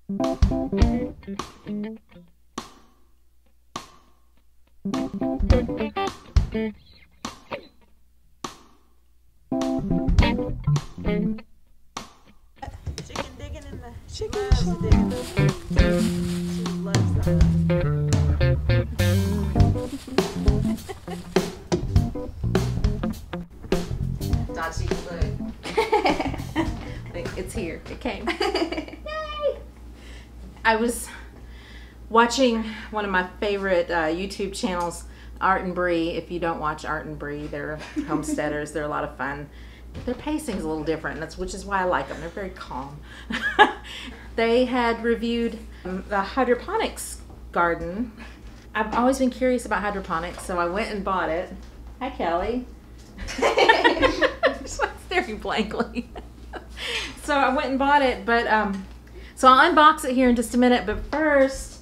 Chicken digging in the Chicken digging. She loves that. Thought she could. It's here. It came. Yay! I was watching one of my favorite YouTube channels, Art and Bree. If you don't watch Art and Bree, they're homesteaders. They're a lot of fun. Their pacing's a little different, which is why I like them. They're very calm. They had reviewed the hydroponics garden. I've always been curious about hydroponics, so I went and bought it. Hi, Kelly. Just staring blankly. So I went and bought it, but so I'll unbox it here in just a minute. But first,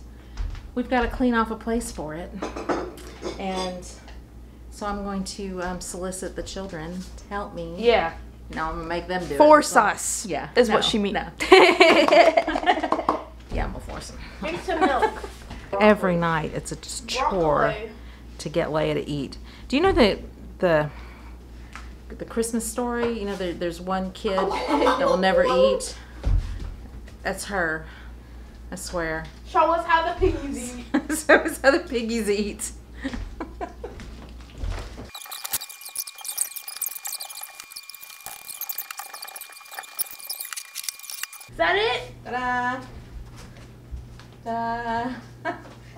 we've got to clean off a place for it, and so I'm going to solicit the children to help me. Yeah. No, I'm gonna make them do Force it. us. Yeah, Is no, what she means. No. Yeah, I'm gonna force them. Drink some milk. Every night, it's a just chore Broccoli. to get Leia to eat. Do you know that the Christmas Story? You know, there's one kid that will never eat. That's her. I swear. Show us how the piggies eat. So is how the piggies eat. Is that it? Ta-da! Ta-da!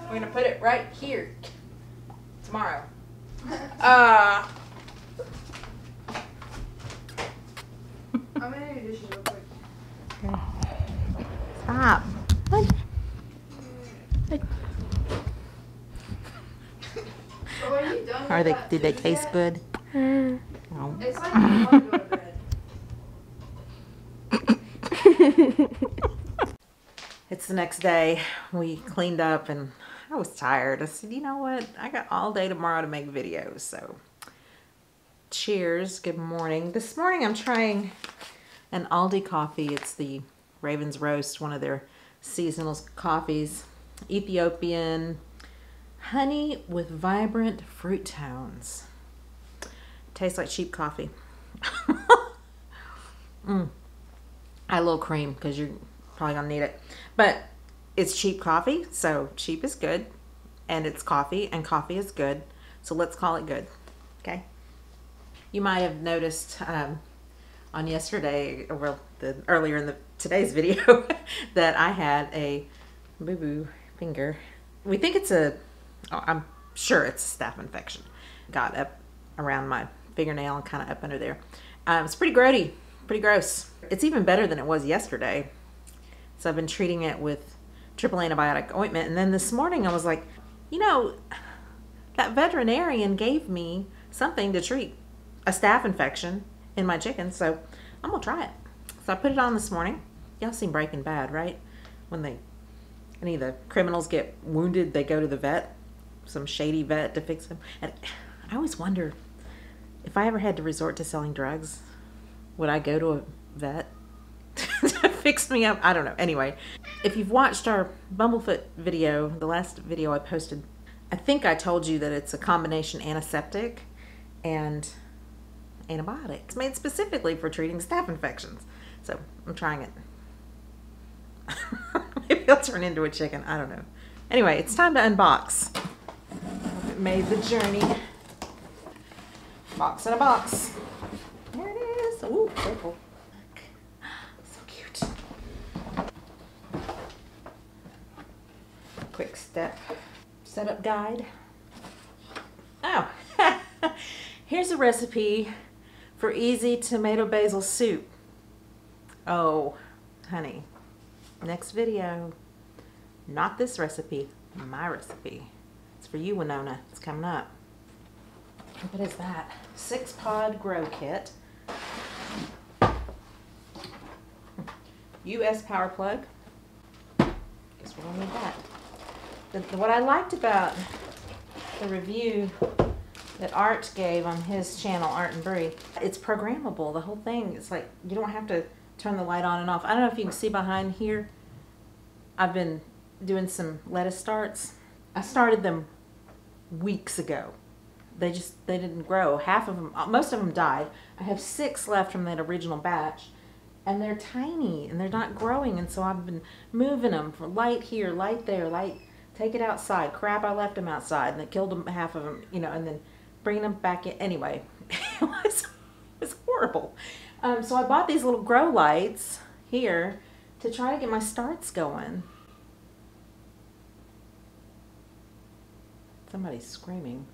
We're gonna put it right here tomorrow. I'm gonna do dishes real quick. Stop. So are you done Are with they? that Did they food taste yet? good? No. It's like you want to go to bed. It's the next day. We cleaned up and I was tired. I said, you know what? I got all day tomorrow to make videos. So cheers. Good morning. This morning I'm trying an Aldi coffee. It's the Raven's Roast, one of their seasonal coffees. Ethiopian honey with vibrant fruit tones. Tastes like cheap coffee. Add a little cream because you're probably gonna need it, but it's cheap coffee, so cheap is good, and it's coffee, and coffee is good, so let's call it good. Okay, you might have noticed on yesterday, or earlier in today's video that I had a boo-boo finger. We think it's I'm sure it's a staph infection. Got up around my fingernail and kind of up under there. It's pretty grody, pretty gross. It's even better than it was yesterday. So I've been treating it with triple antibiotic ointment. And then this morning I was like, you know, that veterinarian gave me something to treat a staph infection in my chicken. So I'm gonna try it. So I put it on this morning. Y'all seen Breaking Bad, right? When any of the criminals get wounded, they go to the vet, some shady vet to fix them. And I always wonder, if I ever had to resort to selling drugs, would I go to a vet to fix me up? I don't know. Anyway, if you've watched our Bumblefoot video, the last video I posted, I think I told you that it's a combination antiseptic and antibiotic. It's made specifically for treating staph infections. So I'm trying it. Maybe it'll turn into a chicken. I don't know. Anyway, it's time to unbox. It made the journey. Box in a box. There it is. Ooh, purple. So cute. Quick step setup guide. Oh, here's a recipe for easy tomato basil soup. Oh, honey, next video. Not this recipe, my recipe. It's for you, Winona. It's coming up. What is that? 6-pod grow kit. US power plug. Guess we don't need that. What I liked about the review that Art gave on his channel, Art and Bree, it's programmable. The whole thing, it's like you don't have to turn the light on and off. I don't know if you can see behind here. I've been doing some lettuce starts. I started them weeks ago. They didn't grow. Half of them, most of them died. I have 6 left from that original batch, and they're tiny and they're not growing. And so I've been moving them from light here, light there, light. Take it outside. Crap, I left them outside, and it killed them, half of them, you know, and then bringing them back in. Anyway, it was horrible. So I bought these little grow lights here to try to get my starts going. Somebody's screaming.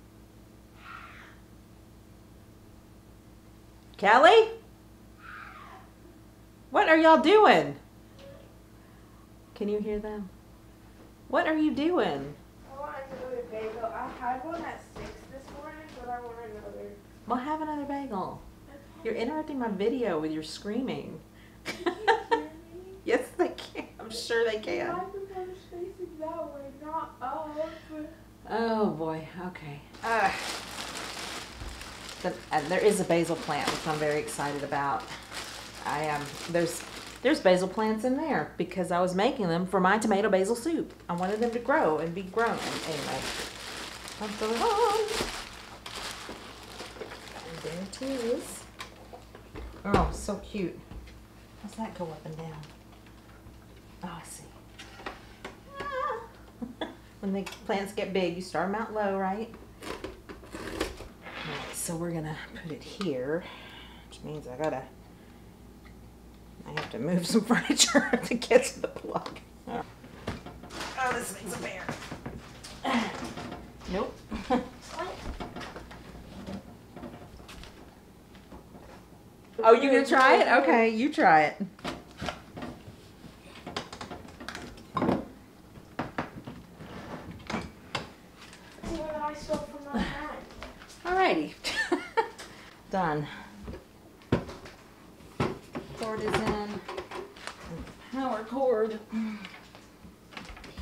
Kelly? What are y'all doing? Can you hear them? What are you doing? I want another bagel. I had one at 6 this morning, but I want another. Well, have another bagel. You're interrupting my video with your screaming. Can you hear me? Yes, they can. I'm sure they The can. microphone is facing that way, not up. Oh boy. Okay. And there is a basil plant, which I'm very excited about. I am. There's basil plants in there because I was making them for my tomato basil soup. I wanted them to grow and be grown. Anyway, I'll throw it on. And there it is. Oh, so cute. How's that go up and down? Oh, I see. Ah. When the plants get big, you start them out low, right? Alright, so we're gonna put it here, which means I have to move some furniture to get to the plug. Oh, this thing's a bear. Nope. Oh, you gonna try it? Okay, you try it. See what I stole from my hand. Alrighty. Done. Cord is in. Power cord.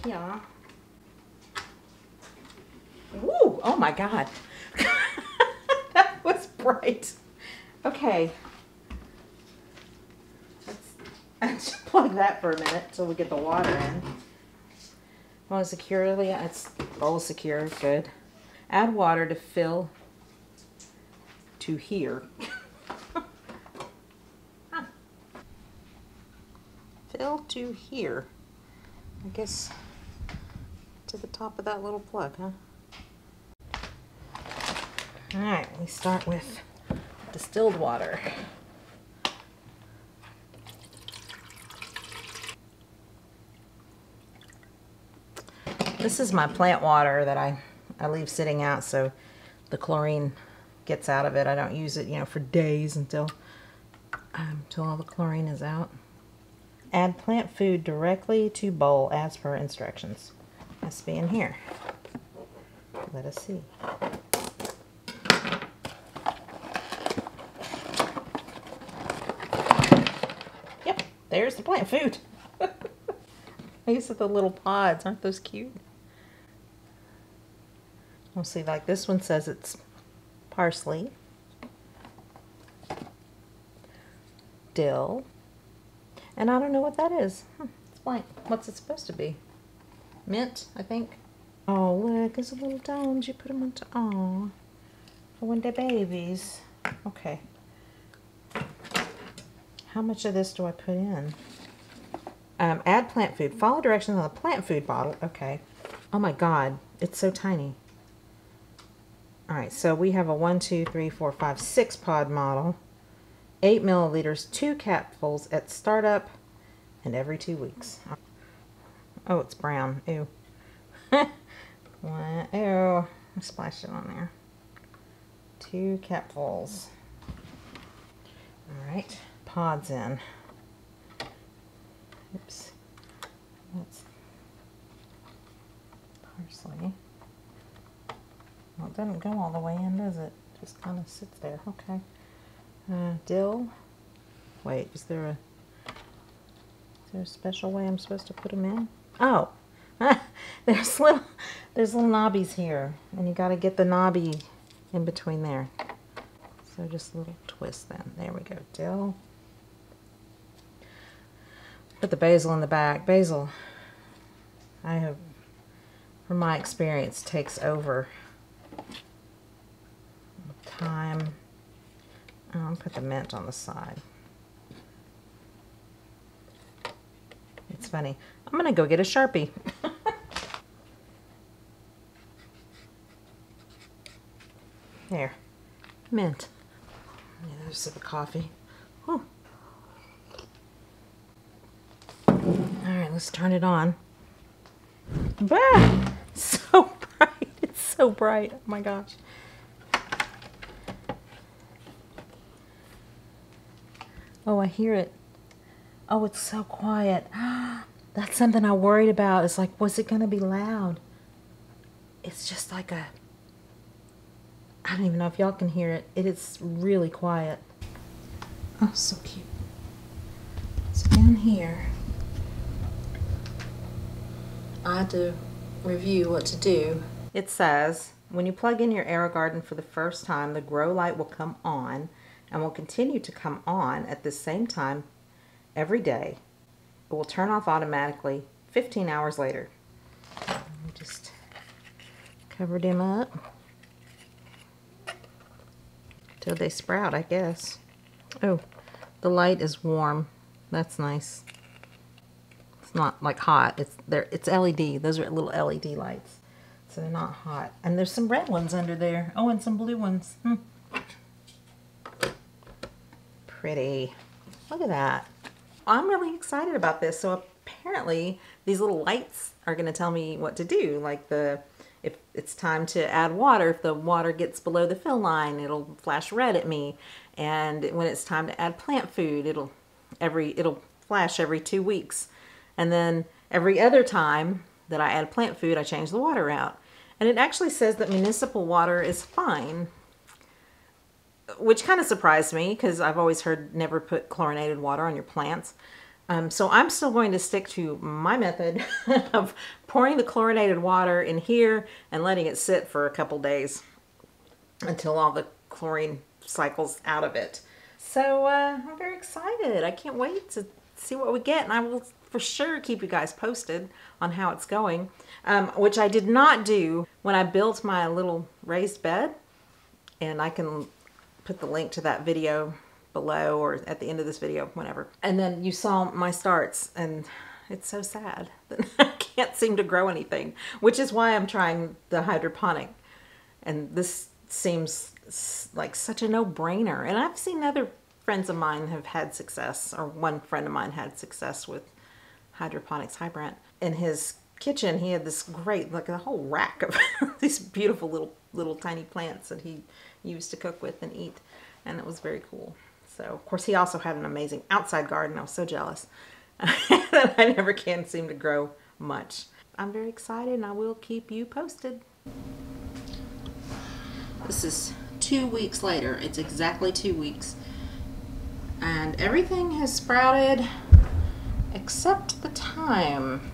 Yeah. Woo! Oh my God. That was bright. Okay. Let's plug that for a minute till we get the water in. Want to securely? It's bowl secure. Good. Add water to fill to here. Huh. Fill to here. I guess to the top of that little plug, huh? Alright, we start with distilled water. This is my plant water that I leave sitting out so the gets out of it. I don't use it, you know, for days until all the chlorine is out. Add plant food directly to bowl as per instructions. Must be in here. Let us see. Yep, there's the plant food. These are the little pods. Aren't those cute? We'll see, like this one says it's parsley, dill, and I don't know what that is. It's blank. What's it supposed to be? Mint, I think. Oh, look, there's a little domes. You put them into, oh, for when they're babies. Okay. How much of this do I put in? Add plant food. Follow directions on the plant food bottle. Okay. Oh my God, it's so tiny. All right, so we have a 1, 2, 3, 4, 5, 6 pod model, 8 milliliters, 2 capfuls at startup, and every 2 weeks. Oh, it's brown. Ew. Ew. I splashed it on there. 2 capfuls. All right, pods in. Oops. That's parsley. Well, it doesn't go all the way in, does it? Just kind of sits there. Okay. Dill. Wait, is there a special way I'm supposed to put them in? Oh, there's little knobbies here, and you got to get the knobby in between there. So just a little twist then. There we go. Dill. Put the basil in the back. Basil I have, from my experience, takes over time. I'll put the mint on the side. It's funny. I'm gonna go get a Sharpie. There, mint. Another sip of coffee. Whew. All right, let's turn it on. Bah! So bright. It's so bright. Oh my gosh. Oh, I hear it. Oh, it's so quiet. That's something I worried about. It's like, was it going to be loud? It's just like a... I don't even know if y'all can hear it. It is really quiet. Oh, so cute. So down here, I had to review what to do. It says, when you plug in your Aerogarden for the first time, the grow light will come on and will continue to come on at the same time every day. It will turn off automatically 15 hours later. Let me just cover them up till they sprout, I guess. Oh, the light is warm. That's nice. It's not like hot. It's LED. Those are little LED lights. So they're not hot. And there's some red ones under there. Oh, and some blue ones. Pretty. Look at that. I'm really excited about this. So apparently these little lights are going to tell me what to do. Like if it's time to add water, if the water gets below the fill line, it'll flash red at me. And when it's time to add plant food, it'll flash every 2 weeks. And then every other time that I add plant food, I change the water out. And it actually says that municipal water is fine, which kind of surprised me because I've always heard never put chlorinated water on your plants. So I'm still going to stick to my method of pouring the chlorinated water in here and letting it sit for a couple days until all the chlorine cycles out of it. So I'm very excited. I can't wait to see what we get, and I will for sure keep you guys posted on how it's going, which I did not do when I built my little raised bed, and I can put the link to that video below or at the end of this video, whenever. And then you saw my starts, and it's so sad that I can't seem to grow anything, which is why I'm trying the hydroponic. And this seems like such a no-brainer. And I've seen other friends of mine have had success, or one friend of mine had success with hydroponics. Hi, Brent. In his kitchen, he had this great, like a whole rack of these beautiful little tiny plants that he used to cook with and eat. And it was very cool. So, of course, he also had an amazing outside garden. I was so jealous that I never can seem to grow much. I'm very excited, and I will keep you posted. This is 2 weeks later. It's exactly 2 weeks. And everything has sprouted except the thyme.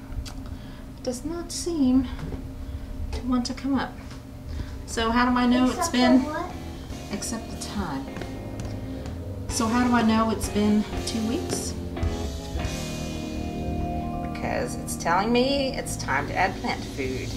It does not seem to want to come up. So how do I know it's been... Except the thyme. So how do I know it's been 2 weeks? Because it's telling me it's time to add plant food.